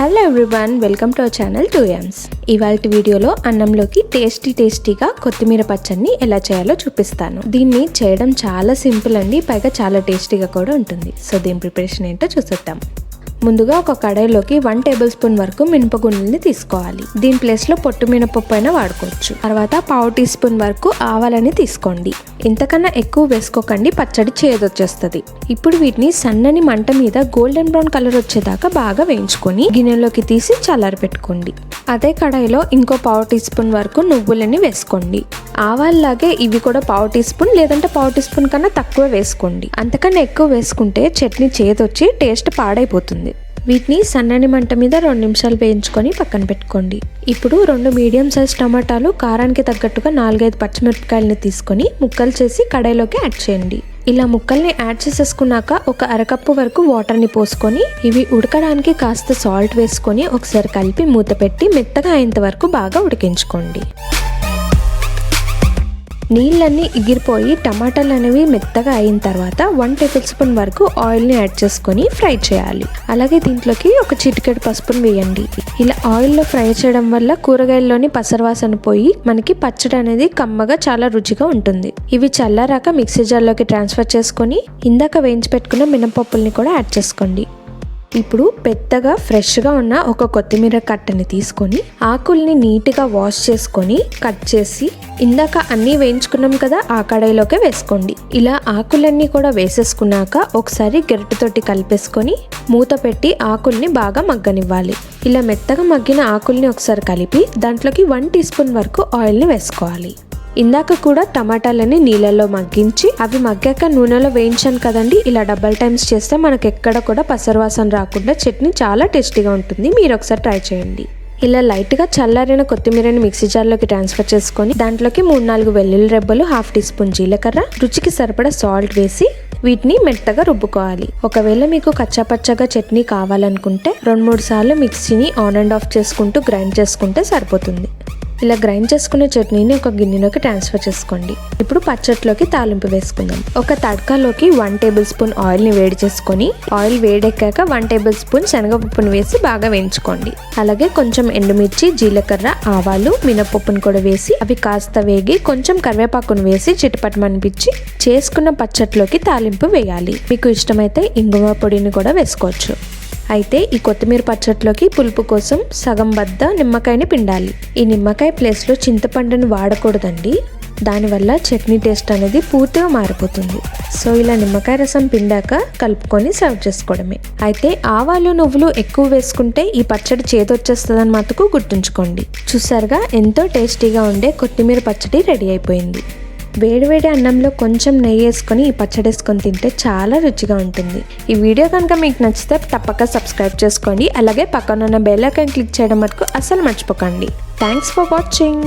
Hello everyone, welcome to our channel 2M's. ఇవాల్టి వీడియోలో అన్నంలోకి టేస్టీగా కొత్తిమీర పచ్చడిని ఎలా చేయాలో చూపిస్తాను. దీన్ని చేయడం చాలా సింపుల్ అండి, పైగా చాలా టేస్టీగా కూడా ఉంటుంది. సో దీని ప్రిపరేషన్ ఏంటో చూసేద్దాం. ముందుగా ఒక కడాయిలోకి 1 టేబుల్ స్పూన్ వరకు మినపగుండ్లని తీసుకోవాలి. దీని ప్లేస్లో పొట్టు మినపప్పు అయినా వాడుకోవచ్చు. తర్వాత 1/2 టీ స్పూన్ వరకు ఆవాలని తీసుకోండి. ఇంతకన్నా ఎక్కువ వేసుకోకండి, పచ్చడి చేదొచ్చేస్తుంది. ఇప్పుడు వీటిని సన్నని మంట మీద గోల్డెన్ బ్రౌన్ కలర్ వచ్చేదాకా బాగా వేయించుకొని గిన్నెలోకి తీసి చల్లారి పెట్టుకోండి. అదే కడాయిలో ఇంకో 1/2 టీ స్పూన్ వరకు నువ్వులని వేసుకోండి. ఆవాల్లాగే ఇవి కూడా 1/2 టీ స్పూన్ లేదంటే 1/2 టీ స్పూన్ కన్నా తక్కువ వేసుకోండి. అంతకన్నా ఎక్కువ వేసుకుంటే చట్నీ చేదొచ్చి టేస్ట్ పాడైపోతుంది. వీటిని సన్నని మంట మీద 2 నిమిషాలు వేయించుకొని పక్కన పెట్టుకోండి. ఇప్పుడు 2 మీడియం సైజ్ టమాటాలు, కారానికి తగ్గట్టుగా 4-5 పచ్చిమిరపకాయలని తీసుకొని ముక్కలు చేసి కడాయిలోకి యాడ్ చేయండి. ఇలా ముక్కల్ని యాడ్ చేసేసుకున్నాక ఒక అరకప్పు వరకు వాటర్ని పోసుకొని ఇవి ఉడకడానికి కాస్త సాల్ట్ వేసుకొని ఒకసారి కలిపి మూత పెట్టి మెత్తగా అయ్యేంత వరకు బాగా ఉడికించుకోండి. నీళ్ళన్నీ ఎగిరిపోయి టమాటాలు అనేవి మెత్తగా అయిన తర్వాత 1 టేబుల్ స్పూన్ వరకు ఆయిల్ని యాడ్ చేసుకొని ఫ్రై చేయాలి. అలాగే దీంట్లోకి ఒక చిటికెడు పసుపుని వేయండి. ఇలా ఆయిల్లో ఫ్రై చేయడం వల్ల కూరగాయల్లోని పసరవాసన పోయి మనకి పచ్చడి అనేది కమ్మగా చాలా రుచిగా ఉంటుంది. ఇవి చల్లారాక మిక్సీ జార్లోకి ట్రాన్స్ఫర్ చేసుకొని ఇందాక వేయించి పెట్టుకున్న మినపప్పుల్ని కూడా యాడ్ చేసుకోండి. ఇప్పుడు పెద్దగా ఫ్రెష్గా ఉన్న ఒక కొత్తిమీర కట్టని తీసుకొని ఆకుల్ని నీట్గా వాష్ చేసుకొని కట్ చేసి ఇందాక అన్నీ వేయించుకున్నాం కదా ఆ కడాయిలోకి వేసుకోండి. ఇలా ఆకులన్నీ కూడా వేసేసుకున్నాక ఒకసారి గరిటెతోటి కలిపేసుకొని మూత పెట్టి ఆకుల్ని బాగా మగ్గనివ్వాలి. ఇలా మెత్తగా మగ్గిన ఆకుల్ని ఒకసారి కలిపి దాంట్లోకి 1 టీ స్పూన్ వరకు ఆయిల్ని వేసుకోవాలి. ఇందాక కూడా టమాటాలని నీళ్ళల్లో మగ్గించి అవి మగ్గాక నూనెలో వేయించాను కదండి. ఇలా డబల్ టైమ్స్ చేస్తే మనకు ఎక్కడ కూడా పసరవాసన రాకుండా చట్నీ చాలా టేస్టీగా ఉంటుంది. మీరు ఒకసారి ట్రై చేయండి. ఇలా లైట్గా చల్లారిన కొత్తిమీరని మిక్సీ జార్లోకి ట్రాన్స్ఫర్ చేసుకొని దాంట్లోకి 3-4 వెల్లుల్లి రెబ్బలు, 1/2 టీ స్పూన్ జీలకర్ర, రుచికి సరిపడా సాల్ట్ వేసి వీటిని మెత్తగా రుబ్బుకోవాలి. ఒకవేళ మీకు కచ్చాపచ్చగా చట్నీ కావాలనుకుంటే 2-3 సార్లు మిక్సీని ఆన్ అండ్ ఆఫ్ చేసుకుంటూ గ్రైండ్ చేసుకుంటే సరిపోతుంది. ఇలా గ్రైండ్ చేసుకున్న చట్నీని ఒక గిన్నెలోకి ట్రాన్స్ఫర్ చేసుకోండి. ఇప్పుడు పచ్చట్లోకి తాలింపు వేసుకుందాం. ఒక తడకలోకి 1 టేబుల్ స్పూన్ ఆయిల్ని వేడి చేసుకొని ఆయిల్ వేడెక్కాక 1 టేబుల్ స్పూన్ శనగపప్పును వేసి బాగా వేయించుకోండి. అలాగే కొంచెం ఎండుమిర్చి, జీలకర్ర, ఆవాలు, మినపప్పును కూడా వేసి అవి కాస్త వేగి కొంచెం కరివేపాకును వేసి చిటపటమనిపించి చేసుకున్న పచ్చట్లోకి తాలింపు వేయాలి. మీకు ఇష్టమైతే ఇంగువ పొడిని కూడా వేసుకోవచ్చు. అయితే ఈ కొత్తిమీర పచ్చట్లోకి పులుపు కోసం సగం బద్ద నిమ్మకాయని పిండాలి. ఈ నిమ్మకాయ ప్లేస్లో చింతపండుని వాడకూడదండి, దానివల్ల చట్నీ టేస్ట్ అనేది పూర్తిగా మారిపోతుంది. సో ఇలా నిమ్మకాయ రసం పిండాక కలుపుకొని సర్వ్ చేసుకోవడమే. అయితే ఆవాలు, నువ్వులు ఎక్కువ వేసుకుంటే ఈ పచ్చడి చేదొచ్చేస్తుందని మటుకు గుర్తుంచుకోండి. చూసారుగా, ఎంతో టేస్టీగా ఉండే కొత్తిమీర పచ్చడి రెడీ అయిపోయింది. వేడివేడి అన్నంలో కొంచెం నెయ్యి వేసుకొని ఈ పచ్చడి వేసుకొని తింటే చాలా రుచిగా ఉంటుంది. ఈ వీడియో కనుక మీకు నచ్చితే తప్పక సబ్స్క్రైబ్ చేసుకోండి. అలాగే పక్కన ఉన్న బెల్ ఐకాన్ క్లిక్ చేయడం మటుకు అస్సలు మర్చిపోకండి. Thanks for watching.